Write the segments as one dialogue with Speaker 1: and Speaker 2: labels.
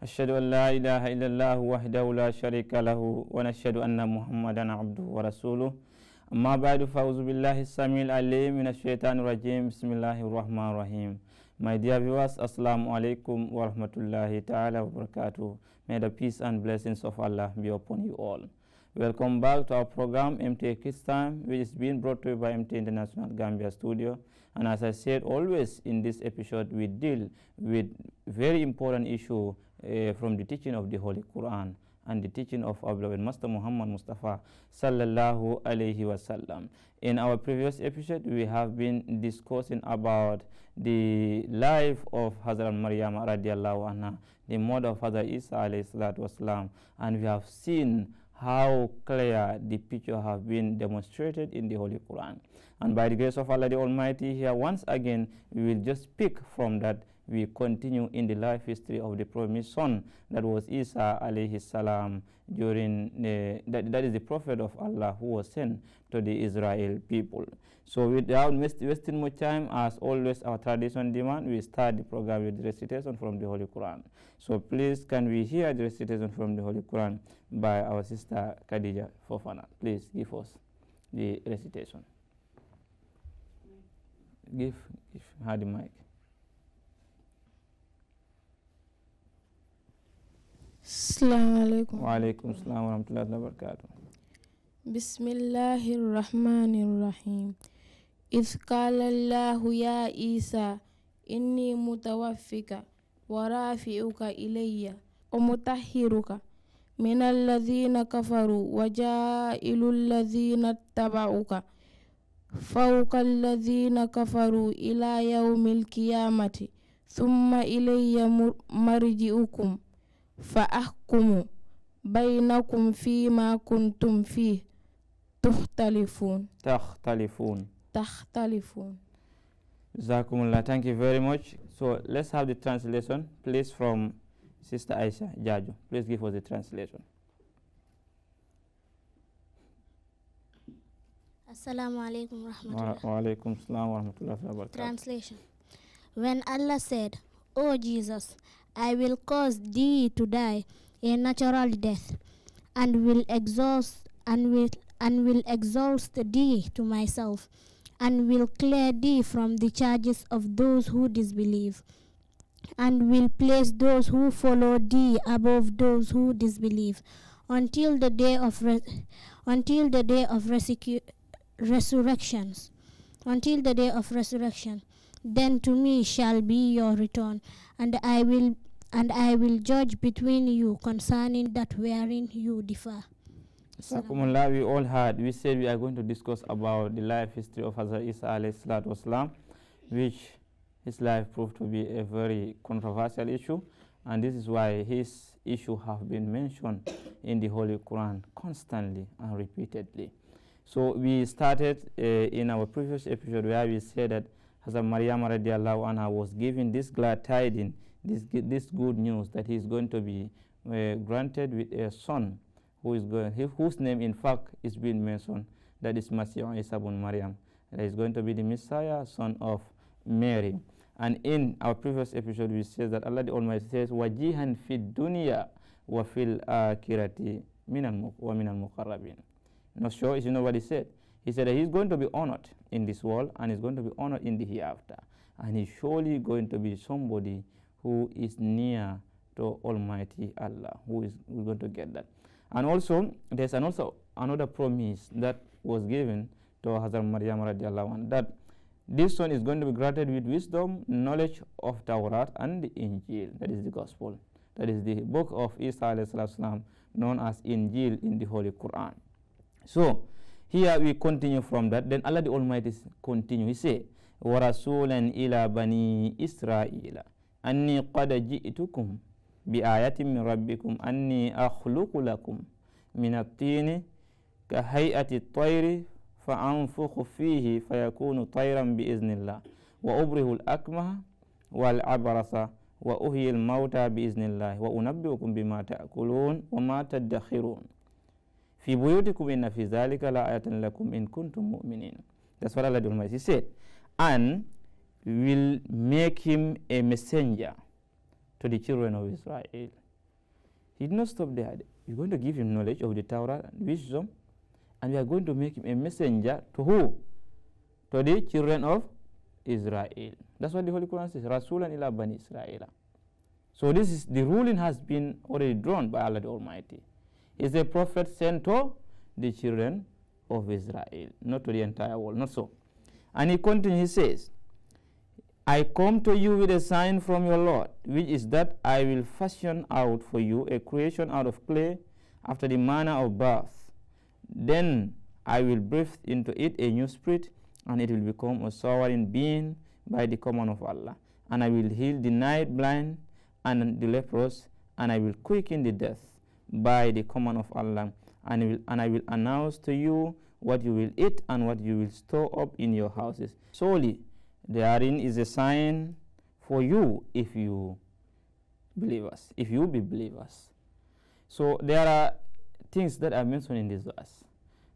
Speaker 1: أشهد أن لا إله إلا الله وحده لا شريك له ونشهد أن محمدا عبده ورسوله أما بعد فأعوذ بالله السميع العليم من الشيطان الرجيم بسم الله الرحمن الرحيم. My dear viewers, Assalamu alaikum wa rahmatullahi ta'ala wa barakatuh. May the peace and blessings of Allah be upon you all. Welcome back to our program MTA Kids Time, which is being brought to you by MTA International Gambia Studio. And as I said, always in this episode we deal with very important issue from the teaching of the Holy Quran and the teaching of our beloved Master Muhammad Mustafa sallallahu alaihi wasallam. In our previous episode, we have been discussing about the life of Hazrat Maryam radiallahu anha, the mother of Hazrat Isa alayhi salatu wasalam, and we have seen how clear the picture have been demonstrated in the Holy Quran. And by the grace of Allah the Almighty, here once again we will just pick from that. We continue in the life history of the promised son that was Isa alayhi salam during that is the prophet of Allah who was sent to the Israel people. So without wasting much time, as always our tradition demand, we start the program with the recitation from the Holy Quran. So please, can we hear the recitation from the Holy Quran by our sister Khadija Fofana? Please give us the recitation. Give her the mic.
Speaker 2: Assalamu alaikum.
Speaker 1: Wa alaikum assalam wa rahmatullahi wa barakatuh.
Speaker 2: Bismillahir Rahmanir Rahim. إذ قال الله يا عيسى إني متوفيك ورافعك إلي ومطهرك من الذين كفروا وجائل الذين اتبعوك فوق الذين كفروا إلى يوم القيامة ثم إلي مرجعكم فأحكم بينكم فيما كنتم فيه تختلفون.
Speaker 1: Jazakumullah, thank you very much. So let's have the translation, please, from Sister Aisha Jaju. Please give us the translation.
Speaker 3: Assalamu alaikum rahmatullah.
Speaker 1: Wa alaikum assalam wa rahmatullahi wa barakatuh.
Speaker 3: Translation. When Allah said, "O Jesus, I will cause thee to die a natural death, and will exhaust thee to myself, and will clear thee from the charges of those who disbelieve, and will place those who follow thee above those who disbelieve, until the day of resurrection. Then to me shall be your return, and I will judge between you concerning that wherein you differ."
Speaker 1: Jazakumullah, we all heard. We said we are going to discuss about the life history of Hazrat Isa alayhi salatu wasalam, which his life proved to be a very controversial issue, and this is why his issue have been mentioned in the Holy Quran constantly and repeatedly. So we started in our previous episode where we said that Hazrat Maryam radiallahu anha was given this glad tidings, this good news that he is going to be granted with a son whose name in fact is being mentioned, that is Masih Isa ibn Maryam, that is going to be the Messiah, son of Mary. And in our previous episode we said that Allah the Almighty says wajihan fid dunya wa fil akhirati wa minal muqarrabin. Not sure if you know what he said. He said that he's going to be honored in this world and he's going to be honored in the hereafter, and he's surely going to be somebody who is near to Almighty Allah, who is going to get that. And also there's another promise that was given to Hazrat Maryam radiallahu anha, that this son is going to be granted with wisdom, knowledge of Tawrat and the Injil, that is the gospel, that is the book of Isa alayhi salam, known as Injil in the Holy Quran. So here we continue from that. Then Allah the Almighty continue. He say, وَرَسُولًا إِلَى بَنِي إِسْرَائِيلَ أَنِّي قَدْ جِئْتُكُمْ بِآيَةٍ مِّن رَبِّكُمْ أَنِّي أَخْلُقُ لَكُمْ مِنَ الطِّينِ كَهَيْئَةِ الطَّيْرِ فَأَنفُخُ فِيهِ فَيَكُونُ طَيْرًا بِإِذْنِ اللَّهِ وَأُبْرِئُ الْأَكْمَهَ وَالْأَبْرَصَ وَأُحْيِي الْمَوْتَى بِإِذْنِ اللَّهِ وَأُنَبِّئُكُم بِمَا تَأْكُلُونَ وَمَا تَدَّخِرُونَ في بيوتكم إن في ذلك لآية لكم إن كنتم مؤمنين. That's what Allah the Almighty said. And will make him a messenger to the children of Israel. He did not stop there. We're going to give him knowledge of the Torah and wisdom, and we are going to make him a messenger to who? To the children of Israel. That's what the Holy Quran says, Rasulan ila Bani Israel. So this is the ruling has been already drawn by Allah the Almighty. He's a prophet sent to the children of Israel, not to the entire world, not so. And he continues, he says, I come to you with a sign from your Lord, which is that I will fashion out for you a creation out of clay after the manner of birth. Then I will breathe into it a new spirit, and it will become a sovereign being by the command of Allah. And I will heal the night blind and the leprous, and I will quicken the death by the command of Allah. And I will announce to you what you will eat and what you will store up in your houses. Solely, therein is a sign for you if you believers, if you be believers. So there are things that are mentioned in this verse.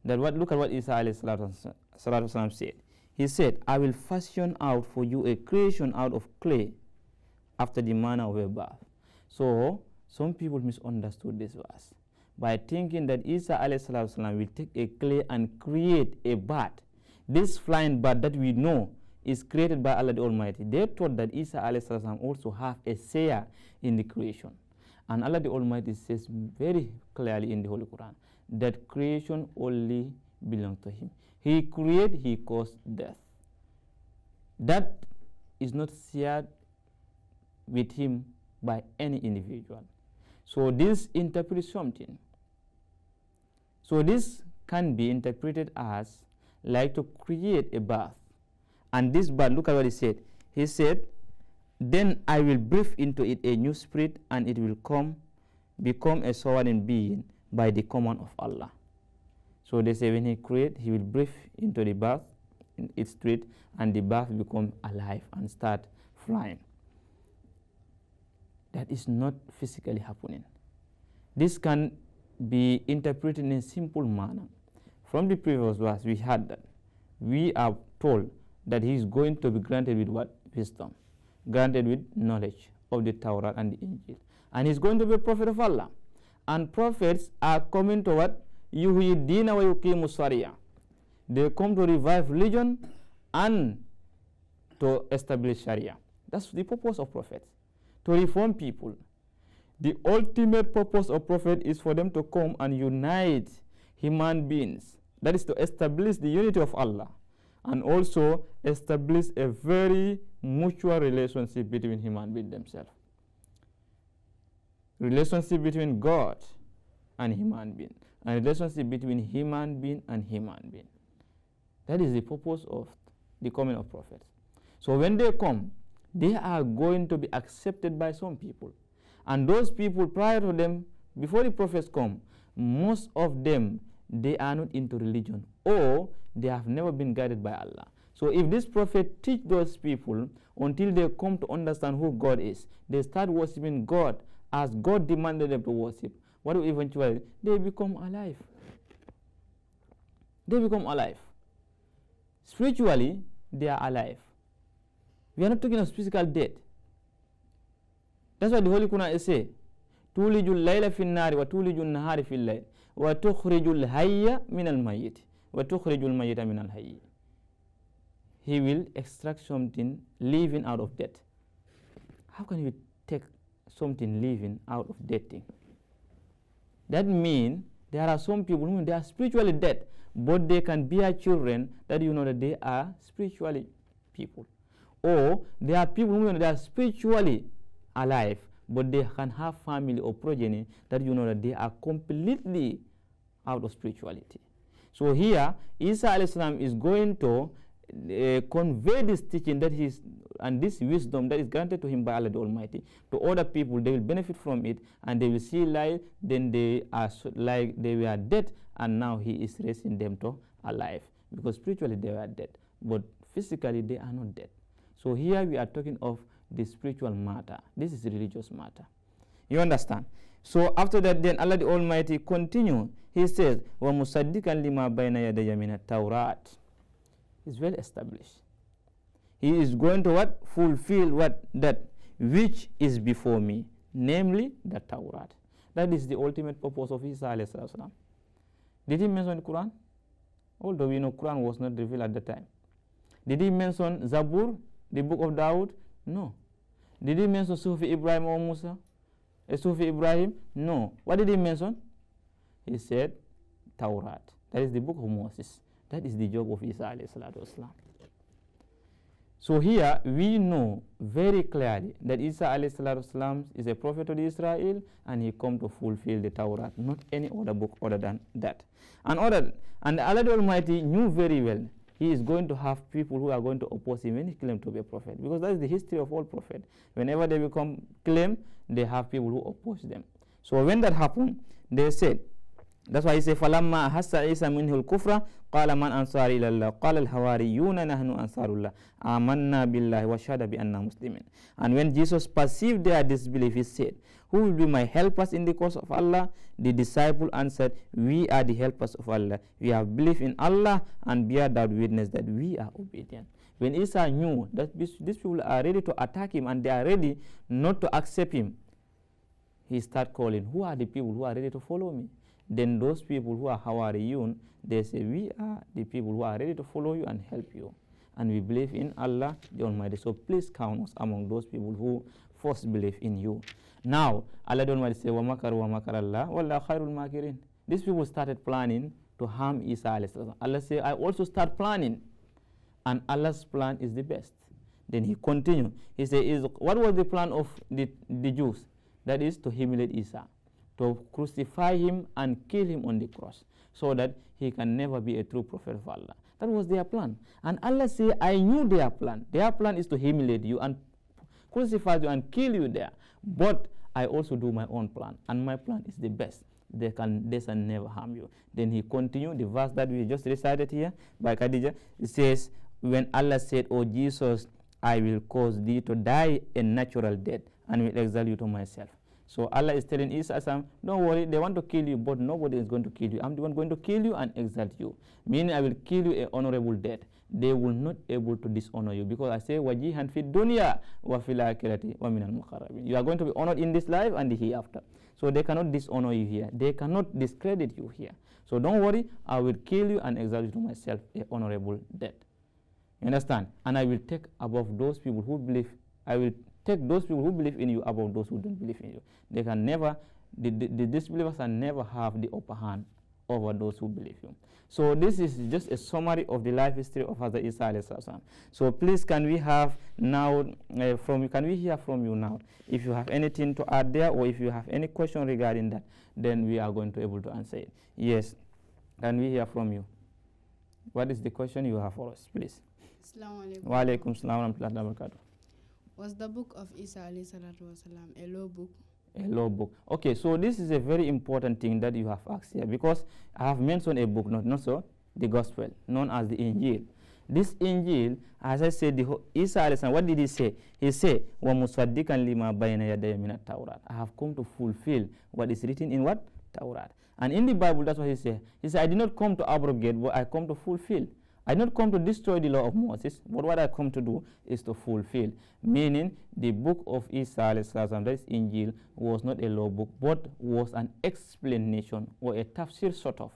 Speaker 1: Look at what Isa alayhi salatu wasalam said. He said, I will fashion out for you a creation out of clay after the manner of a birth. So some people misunderstood this verse by thinking that Isa alayhi salatu wasalam will take a clay and create a bird. This flying bird that we know is created by Allah the Almighty. They thought that Isa alayhi salatu wasalam also have a share in the creation. And Allah the Almighty says very clearly in the Holy Quran that creation only belongs to him. He created, he caused death. That is not shared with him by any individual. So this interprets something. So this can be interpreted as like to create a birth. And this birth, look at what he said. He said, then I will breathe into it a new spirit, and it will become a sovereign being by the command of Allah. So they say when he create, he will breathe into the birth, in its spirit, and the birth become alive and start flying. That is not physically happening. This can be interpreted in a simple manner. From the previous verse, we had that. We are told that he is going to be granted with what? Wisdom. Granted with knowledge of the Torah and the Injil. And he's going to be a prophet of Allah. And prophets are coming to what? Yuhidina wa yuqimu sharia. They come to revive religion and to establish Sharia. That's the purpose of prophets. To reform people. The ultimate purpose of prophet is for them to come and unite human beings. That is to establish the unity of Allah and also establish a very mutual relationship between human beings themselves. Relationship between God and human being, and relationship between human being and human being. That is the purpose of the coming of prophets. So when they come, they are going to be accepted by some people. And those people prior to them, before the prophets come, most of them, they are not into religion, or they have never been guided by Allah. So if this prophet teach those people until they come to understand who God is, they start worshiping God as God demanded them to worship, what will eventually, they become alive. They become alive. Spiritually, they are alive. We are not talking of physical death. That's what the Holy Quran says. تُولِجُ اللَّيْلَ فِي النَّارِ وَتُولِجُ النَّهَارِ فِي اللَّيْلِ وَتُخْرِجُ الْحَيَّ مِنَ الْمَيِّتِ وَتُخْرِجُ الْمَيِّتَ مِنَ الْحَيِّ. He will extract something living out of death. How can you take something living out of death thing? That means there are some people who they are spiritually dead, but they can bear children that you know that they are spiritually people. Or there are people who they are spiritually alive, but they can have family or progeny that you know that they are completely out of spirituality. So here, Isa alayhi salam is going to convey this teaching that is and this wisdom that is granted to him by Allah the Almighty to other people. They will benefit from it, and they will see life. Then they are like they were dead, and now he is raising them to alive, because spiritually they were dead, but physically they are not dead. So here we are talking of the spiritual matter. This is religious matter. You understand? So after that, then Allah the Almighty continue. He says, وَمُصَدِّقًا لِمَا بَيْنَ يَدَيَّ مِنَ التَّوْرَاتِ. It's well established. He is going to what? Fulfill what? That which is before me, namely the Tawrat. That is the ultimate purpose of Isa alayhi salam. Did he mention the Quran? Although we know Quran was not revealed at the time. Did he mention Zabur, the book of Dawood? No. Did he mention Sufi Ibrahim or Musa? Sufi Ibrahim? No. What did he mention? He said Taurat. That is the book of Moses. That is the job of Isa alayhi salatu wasalam. So here we know very clearly that Isa alayhi salatu wasalam is a prophet of Israel, and he come to fulfill the Taurat, not any other book other than that. And Allah the Almighty knew very well he is going to have people who are going to oppose him when he claimed to be a prophet, because that is the history of all prophets. Whenever they become claim, they have people who oppose them. So when that happened, they said, that's why he said, فَلَمَّا أَحَسَّ عِيسَى مِنْهُ الْكُفْرَ قَالَ مَنْ أَنصَارِ إِلَى اللَّهِ قَالَ الْحَوَارِيُّونَ نَحْنُ أَنصَارُ اللَّهِ آمَنَّا بِاللَّهِ وَشَهِدْنَا بِأَنَّا مُسْلِمُونَ. And when Jesus perceived their disbelief, he said, who will be my helpers in the cause of Allah? The disciple answered, we are the helpers of Allah. We have believed in Allah and bear that witness that we are obedient. When Isa knew that these people are ready to attack him and they are ready not to accept him, he started calling, who are the people who are ready to follow me? Then those people who are Hawariyun, they say, we are the people who are ready to follow you and help you. And we believe in Allah the Almighty. So please count us among those people who first believe in you. Now, Allah the Almighty say, وَمَكَرُوا وَمَكَرَ اللَّهُ وَاللَّهُ خَيْرُ الْمَاكِرِينَ. These people started planning to harm Isa alayhi salam. Allah say, I also start planning. And Allah's plan is the best. Then he continued. He said, what was the plan of the Jews? That is to humiliate Isa, to crucify him and kill him on the cross, so that he can never be a true prophet of Allah. That was their plan. And Allah said, I knew their plan. Their plan is to humiliate you and crucify you and kill you there. But I also do my own plan, and my plan is the best. They can never harm you. Then he continued the verse that we just recited here by Khadija. It says, when Allah said, O Jesus, I will cause thee to die a natural death and will exile you to myself. So Allah is telling Isa, don't worry, they want to kill you, but nobody is going to kill you. I'm the one going to kill you and exalt you. Meaning I will kill you an honorable death. They will not able to dishonor you, because I say, wajihan fi dunya wa fil akhirati wa minal muqarrabin. You are going to be honored in this life and the hereafter. So they cannot dishonor you here. They cannot discredit you here. So don't worry, I will kill you and exalt you to myself a honorable death. You understand? And I will take above those people who believe. I will take those people who believe in you above those who don't believe in you. They can never, the disbelievers can never have the upper hand over those who believe you. So this is just a summary of the life history of Hazrat Isa alayhi salam. So please, can we have now can we hear from you now? If you have anything to add there, or if you have any question regarding that, then we are going to be able to answer it. Yes, can we hear from you? What is the question you have for us, please?
Speaker 4: Assalamu alaikum.
Speaker 1: Wa alaikum salam wa rahmatullahi wa barakatuh.
Speaker 4: Was the book of Isa alayhi salatu wasalam a law book?
Speaker 1: A law book. Okay, so this is a very important thing that you have asked here, because I have mentioned a book, not so, the gospel, known as the Injil. This Injil, as I said, Isa alayhi salam, what did he say? He said, wa musaddiqan lima bayna yadayya min at-Tawrat. I have come to fulfill what is written in what? Tawrat. And in the Bible, that's what he said. He said, I did not come to abrogate, but I come to fulfill. I did not come to destroy the law of Moses, but what I come to do is to fulfill. Meaning, the book of Isa alayhi salam, that is Injil, was not a law book, but was an explanation, or a tafsir sort of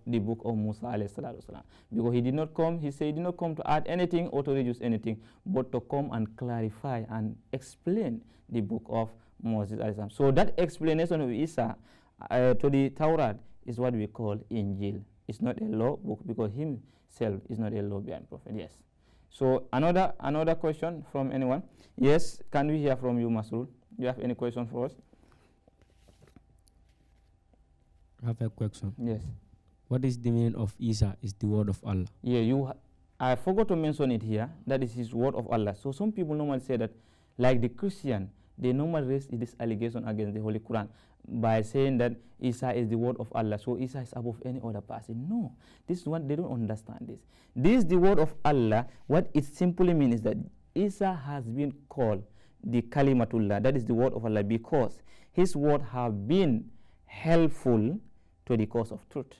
Speaker 1: the book of Musa alayhi salam. Because he did not come, he said he did not come to add anything or to reduce anything, but to come and clarify and explain the book of Moses alayhi salam. So that explanation of Isa to the Torah is what we call Injil. It's not a law book, because himself is not a law-bearing prophet. Yes. So another question from anyone? Yes. Can we hear from you, Masrul? Do you have any question for us?
Speaker 5: I have a question.
Speaker 1: Yes.
Speaker 5: What is the meaning of Isa is the word of Allah?
Speaker 1: Yeah, I forgot to mention it here. That is his word of Allah. So some people normally say that, like the Christian, they normally raise this allegation against the Holy Quran by saying that Isa is the word of Allah, so Isa is above any other person. No, this is what they don't understand. This is the word of Allah. What it simply means is that Isa has been called the Kalimatullah, that is the word of Allah, because his word have been helpful to the cause of truth.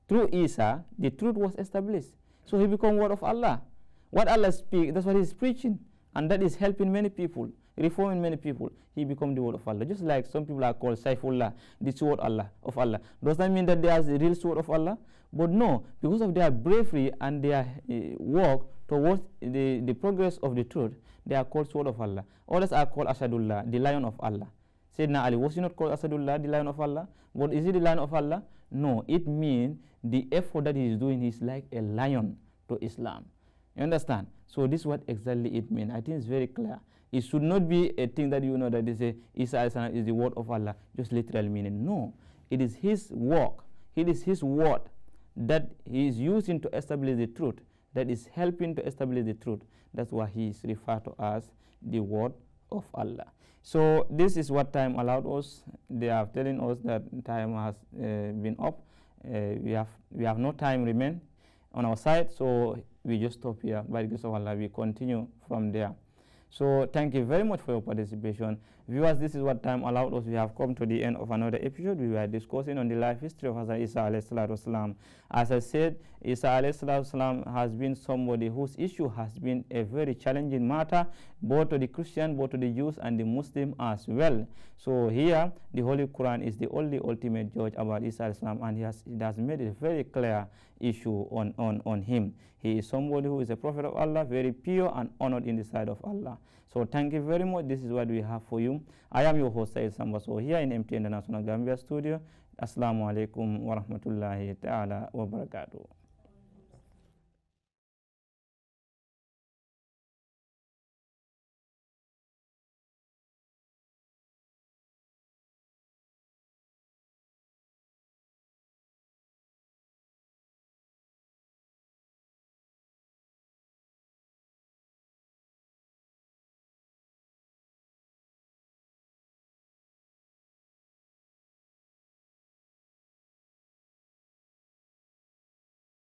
Speaker 1: Through Isa, the truth was established, so he became word of Allah. What Allah speaks, that's what he's preaching, and that is helping many people. reforming many people, he become the word of Allah. Just like some people are called Saifullah, the sword of Allah. Does that mean that they are the real sword of Allah? But no, because of their bravery and their work towards the progress of the truth, they are called sword of Allah. Others are called Asadullah, the lion of Allah. Sayyidina Ali, was he not called Asadullah, the lion of Allah? But is he the lion of Allah? No, it means the effort that he is doing is like a lion to Islam. You understand? So this is what exactly it means. I think it's very clear. It should not be a thing that you know that they say Isa is the word of Allah, just literal meaning. No, it is his work. It is his word that he is using to establish the truth, that is helping to establish the truth. That's why he is referred to as the word of Allah. So this is what time allowed us. They are telling us that time has been up. We have no time remain on our side, so we just stop here. By the grace of Allah, we continue from there. So thank you very much for your participation. Viewers, this is what time allowed us. We have come to the end of another episode. We were discussing on the life history of Hazrat Isa alayhi salatu wasalam. As I said, Isa alayhi salatu wasalam has been somebody whose issue has been a very challenging matter, both to the Christian, both to the Jews and the Muslim as well. So here, the Holy Quran is the only ultimate judge about Isa alayhi salam, and it has made a very clear issue on him. He is somebody who is a prophet of Allah, very pure and honored in the sight of Allah. So thank you very much. This is what we have for you. I am your host, Said Sambaso, here in MTA Gambia Studios. Assalamu alaikum wa rahmatullahi ta'ala wa barakatuh.